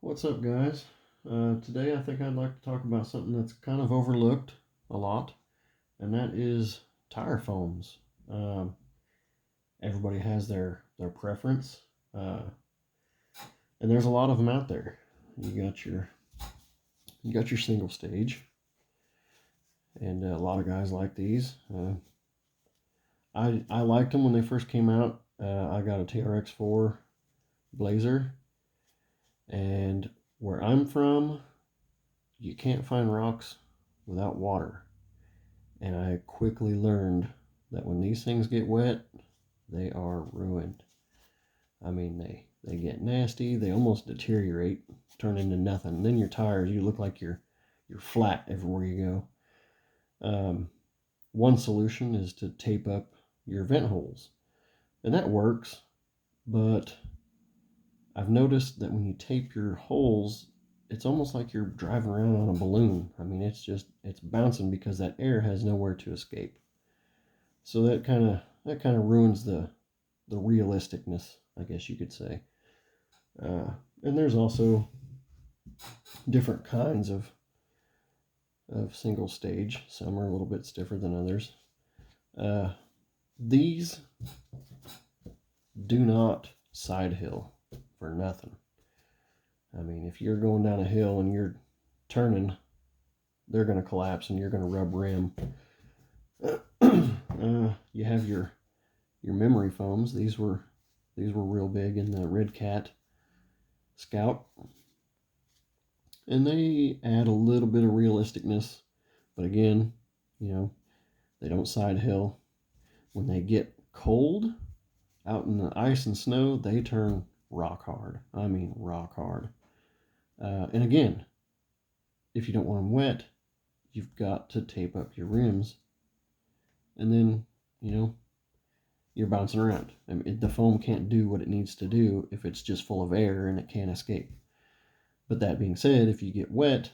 What's up, guys? Today I think I'd like to talk about something that's kind of overlooked a lot, and that is tire foams. Um, Everybody has their preference, uh, and there's a lot of them out there. You got your you got your single stage, and a lot of guys like these. I liked them when they first came out. I got a trx4 Blazer, and where I'm from, you can't find rocks without water. And I quickly learned that when these things get wet, they are ruined. I mean, they get nasty. They almost deteriorate, turn into nothing. And then your tires, you look like you're flat everywhere you go. One solution is to tape up your vent holes, and that works. But I've noticed that when you tape your holes, it's almost like you're driving around on a balloon. I mean, it's bouncing because that air has nowhere to escape. So that kind of ruins the realisticness, I guess you could say. And there's also different kinds of single stage. Some are a little bit stiffer than others. These do not side hill for nothing. I mean, if you're going down a hill and you're turning, they're going to collapse and you're going to rub rim. You have your memory foams. These were real big in the redcat Scout, and they add a little bit of realisticness. But again, they don't side hill. When they get cold out in the ice and snow, they turn rock hard. I mean, rock hard. And again, if you don't want them wet, you've got to tape up your rims, and then you're bouncing around. I mean, the foam can't do what it needs to do if it's just full of air and it can't escape. But that being said, if you get wet,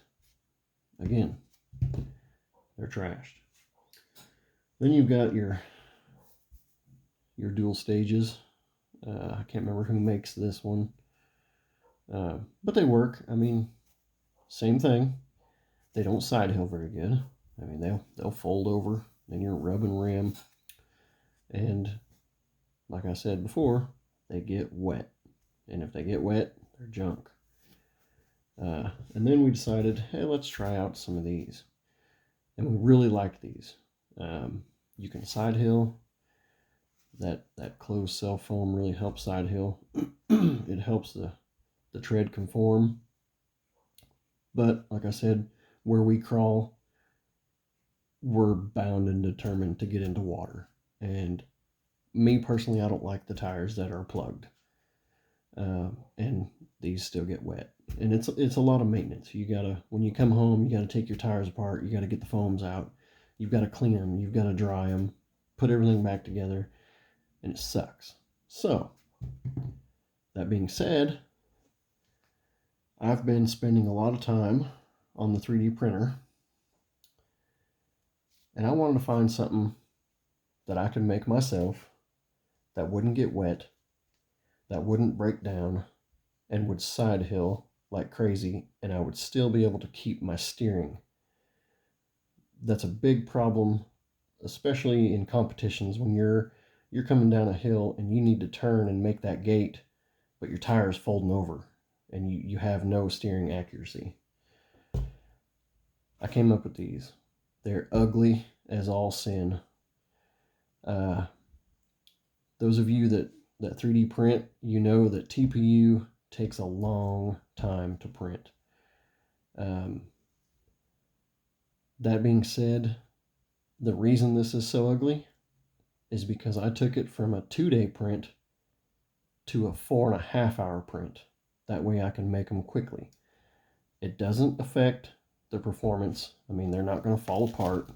again, they're trashed. Then you've got your dual stages. I can't remember who makes this one, but they work. I mean, same thing. They don't side hill very good. I mean, they'll fold over, then you're rubbing rim, and like I said before, they get wet. And if they get wet, they're junk. And then we decided, hey, let's try out some of these. And we really like these. You can side hill. That closed cell foam really helps side hill. It helps the tread conform. But like I said, where we crawl, we're bound and determined to get into water. And me personally, I don't like the tires that are plugged, and these still get wet. And it's a lot of maintenance. When you come home, you gotta take your tires apart. You gotta get the foams out. You've got to clean them. You've got to dry them. Put everything back together, and it sucks. So that being said, I've been spending a lot of time on the 3D printer, and I wanted to find something that I could make myself that wouldn't get wet, that wouldn't break down, and would side hill like crazy, and I would still be able to keep my steering. That's a big problem, especially in competitions when you're coming down a hill and you need to turn and make that gate, but your tire's folding over and you have no steering accuracy. I came up with these. They're ugly as all sin. Those of you that 3D print, you know that TPU takes a long time to print. That being said, the reason this is so ugly is because I took it from a 2-day print to a 4.5-hour print. That way I can make them quickly. It doesn't affect the performance. I mean, they're not going to fall apart.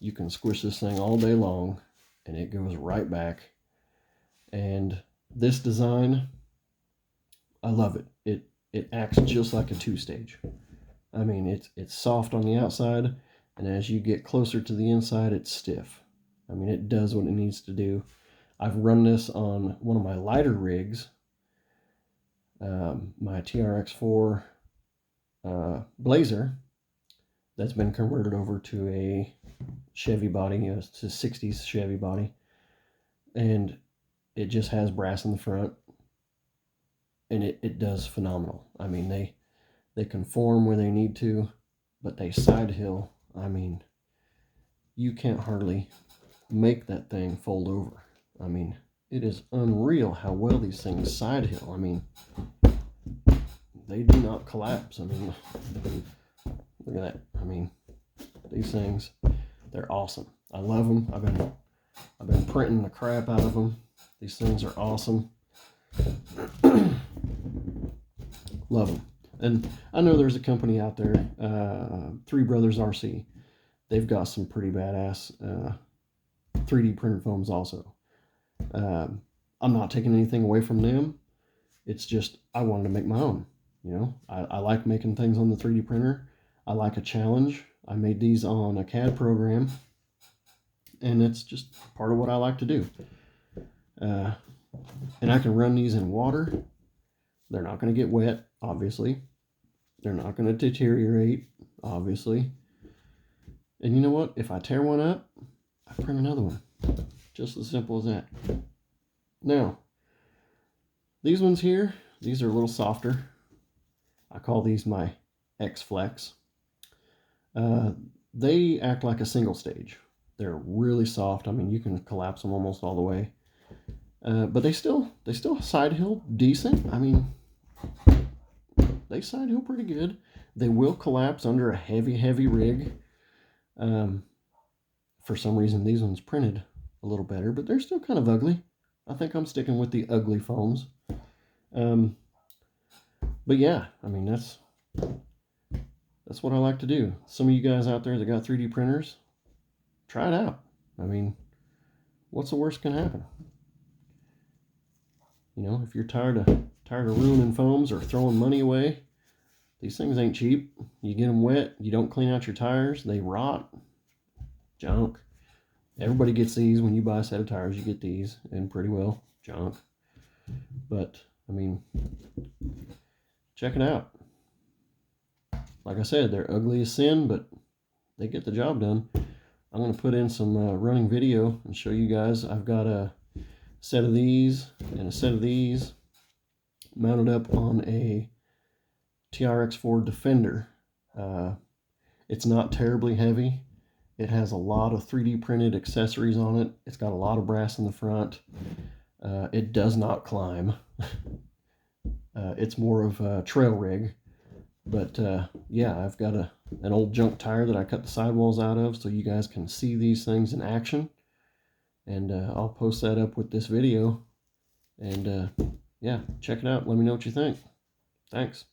You can squish this thing all day long and it goes right back. And this design, I love it. It acts just like a 2-stage. I mean, it's soft on the outside, and as you get closer to the inside, it's stiff. I mean, it does what it needs to do. I've run this on one of my lighter rigs, my trx4 Blazer that's been converted over to a Chevy body, to 60s Chevy body, and it just has brass in the front, and it does phenomenal. I mean, they conform where they need to, but they side hill. I mean, you can't hardly make that thing fold over. I mean, it is unreal how well these things side hill. I mean, they do not collapse. I mean, look at that. I mean, these things, they're awesome. I love them. I've been printing the crap out of them. These things are awesome. Love them. And I know there's a company out there, Three Brothers RC. They've got some pretty badass 3D printed foams also. I'm not taking anything away from them. It's just I wanted to make my own. You know, I like making things on the 3D printer. I like a challenge. I made these on a CAD program, and it's just part of what I like to do. And I can run these in water. They're not going to get wet, obviously. They're not going to deteriorate, obviously. And you know what? If I tear one up, I print another one. Just as simple as that. Now, these ones here, these are a little softer. I call these my X-Flex. They act like a single stage. They're really soft. I mean, you can collapse them almost all the way. But they still side hill decent. I mean, they side hill pretty good. They will collapse under a heavy rig. For some reason, these ones printed a little better, but they're still kind of ugly. I think I'm sticking with the ugly foams. But yeah, I mean, that's what I like to do. Some of you guys out there that got 3D printers, try it out. I mean, what's the worst can happen? You know, if you're tired of ruining foams or throwing money away, these things ain't cheap. You get them wet, you don't clean out your tires, they rot. Junk. Everybody gets these. When you buy a set of tires, you get these, and pretty well junk. But I mean, check it out. Like I said, they're ugly as sin, but they get the job done. I'm going to put in some running video and show you guys. I've got a set of these and a set of these mounted up on a trx4 Defender. It's not terribly heavy. It has a lot of 3D printed accessories on it. It's got a lot of brass in the front. It does not climb. It's more of a trail rig. But yeah, I've got an old junk tire that I cut the sidewalls out of so you guys can see these things in action. And I'll post that up with this video. And yeah, check it out. Let me know what you think. Thanks.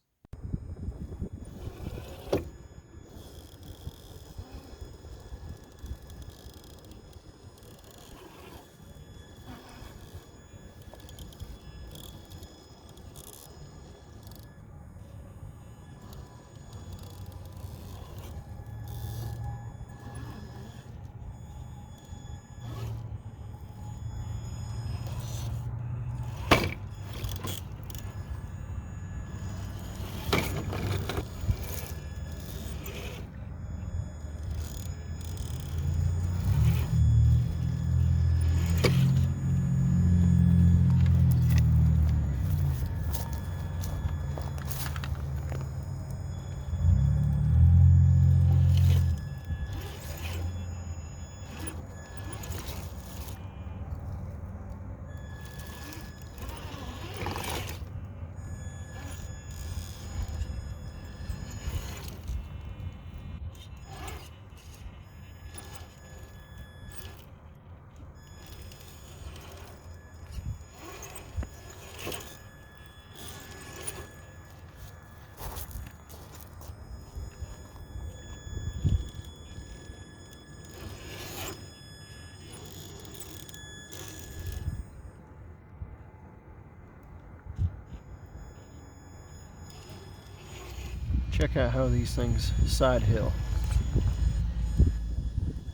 Check out how these things side hill.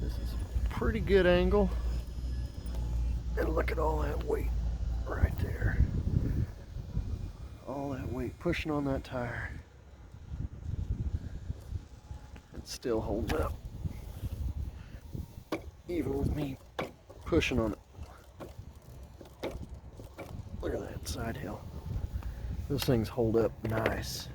This is a pretty good angle. And look at all that weight right there. All that weight pushing on that tire. It still holds up, even with me pushing on it. Look at that side hill. Those things hold up nice.